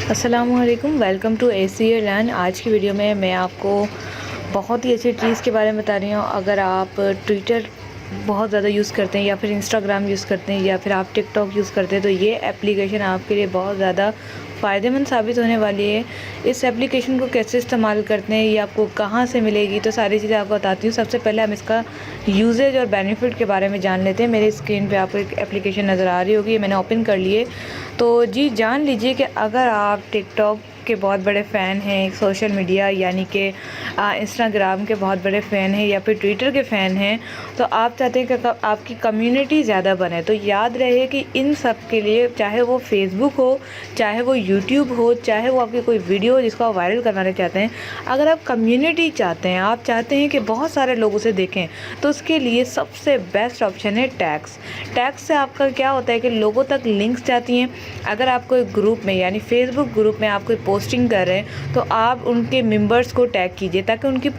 अस्सलामुअलैकुम, welcome to ACA learn. आज की वीडियो में मैं आपको बहुत ही अच्छी ट्रीज़ के बारे में बता रही हूँ। अगर आप ट्विटर बहुत ज़्यादा यूज़ करते हैं या फिर इंस्टाग्राम यूज़ करते हैं या फिर आप टिकटॉक यूज़ करते हैं तो ये एप्लीकेशन आपके लिए बहुत ज़्यादा फ़ायदेमंद साबित होने वाली है। इस एप्लीकेशन को कैसे इस्तेमाल करते हैं, ये आपको कहाँ से मिलेगी, तो सारी चीज़ें आपको बताती हूँ। सबसे पहले हम इसका यूजेज और बेनिफिट के बारे में जान लेते हैं। मेरे स्क्रीन पे आपको एक एप्लीकेशन नज़र आ रही होगी, ये मैंने ओपन कर ली है। तो जी जान लीजिए कि अगर आप टिकटॉक के बहुत बड़े फ़ैन हैं, सोशल मीडिया यानी कि इंस्टाग्राम के बहुत बड़े फ़ैन हैं या फिर ट्विटर के फ़ैन हैं, तो आप चाहते हैं कि आपकी कम्युनिटी ज़्यादा बने, तो याद रहे कि इन सब के लिए, चाहे वो फेसबुक हो, चाहे वो यूट्यूब हो, चाहे वो आपकी कोई वीडियो हो जिसको आप वायरल करवाना चाहते हैं, अगर आप कम्युनिटी चाहते हैं, आप चाहते हैं कि बहुत सारे लोग उसे देखें, तो उसके लिए सबसे बेस्ट ऑप्शन है टैग्स। टैग्स से आपका क्या होता है कि लोगों तक लिंक्स जाती हैं। अगर आप कोई ग्रुप में यानी फेसबुक ग्रुप में आप कोई पोस्टिंग कर रहे हैं तो आप उनके मेंबर्स को टैग कीजिए ताकि उनकी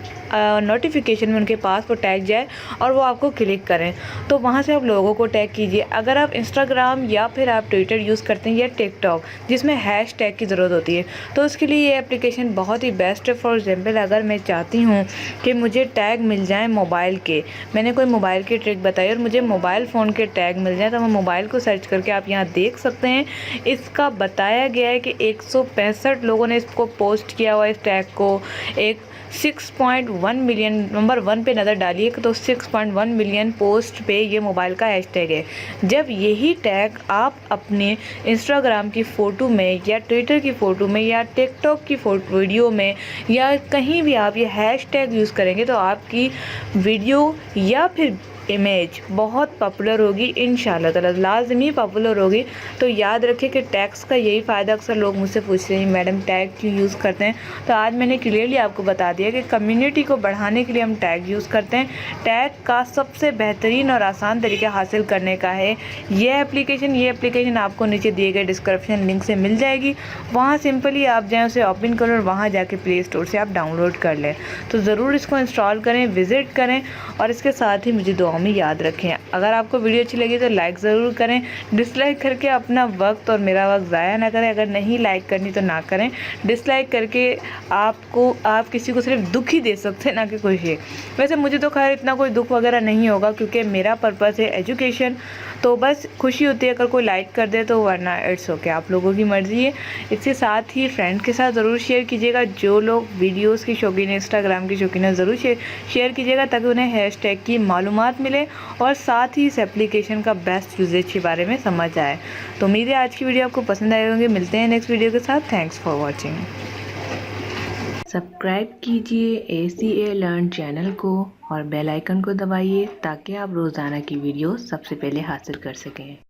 नोटिफिकेशन में उनके पास वो टैग जाए और वो आपको क्लिक करें। तो वहाँ से आप लोगों को टैग कीजिए। अगर आप इंस्टाग्राम या फिर आप ट्विटर यूज़ करते हैं या टिकटॉक जिसमें हैश टैग की ज़रूरत होती है, तो उसके लिए ये एप्लीकेशन बहुत ही बेस्ट है। फॉर एग्जाम्पल, अगर मैं चाहती हूँ कि मुझे टैग मिल जाए मोबाइल के, मैंने कोई मोबाइल की ट्रिक बताई और मुझे मोबाइल फ़ोन के टैग मिल जाए, तो मैं मोबाइल को सर्च करके आप यहाँ देख सकते हैं। इसका बताया गया है कि 165 लोगों ने इसको पोस्ट किया हुआ, इस टैग को। एक 6.1 मिलियन, नंबर 1 पे नज़र डालिए तो 6.1 मिलियन पोस्ट पे ये मोबाइल का हैशटैग है। जब यही टैग आप अपने इंस्टाग्राम की फ़ोटो में या ट्विटर की फ़ोटो में या टिकटॉक की फ़ोटो वीडियो में या कहीं भी आप ये हैशटैग यूज़ करेंगे तो आपकी वीडियो या फिर इमेज बहुत पॉपुलर होगी, इंशाल्लाह ताला लाजमी पॉपुलर होगी। तो याद रखिए कि टैग्स का यही फ़ायदा। अक्सर लोग मुझसे पूछते हैं मैडम टैग क्यों यूज़ करते हैं, तो आज मैंने क्लियरली आपको बता दिया कि कम्युनिटी को बढ़ाने के लिए हम टैग यूज़ करते हैं। टैग का सबसे बेहतरीन और आसान तरीका हासिल करने का है ये एप्लीकेशन आपको नीचे दिए गए डिस्क्रिप्शन लिंक से मिल जाएगी। वहाँ सिंपली आप जाएँ, उसे ओपन करें और वहाँ जाके प्ले स्टोर से आप डाउनलोड कर लें। तो ज़रूर इसको इंस्टॉल करें, विज़िट करें और इसके साथ ही मुझे दुआ में याद रखें। अगर आपको वीडियो अच्छी लगी तो लाइक ज़रूर करें, डिसलाइक करके अपना वक्त और मेरा वक्त ज़ाया ना करें। अगर नहीं लाइक करनी तो ना करें, डिसलाइक करके आप किसी को सिर्फ दुख ही दे सकते हैं, ना कि खुशी। वैसे मुझे तो खैर इतना कोई दुख वगैरह नहीं होगा क्योंकि मेरा पर्पज़ है एजुकेशन, तो बस खुशी होती है अगर कोई लाइक कर दे तो, वरना इट्स ओके, आप लोगों की मर्ज़ी है। इसके साथ ही फ्रेंड के साथ ज़रूर शेयर कीजिएगा। जो लोग वीडियोस की शौकीन है, इंस्टाग्राम की शौकीन है, ज़रूर शेयर कीजिएगा ताकि उन्हें हैशटैग की मालूमात मिले और साथ ही इस एप्लीकेशन का बेस्ट यूजेज के बारे में समझ आए। तो उम्मीद है आज की वीडियो आपको पसंद आई होगी। मिलते हैं नेक्स्ट वीडियो के साथ। Thanks for watching. सब्सक्राइब कीजिए ACA लर्न चैनल को और बेल आइकन को दबाइए ताकि आप रोज़ाना की वीडियो सबसे पहले हासिल कर सकें।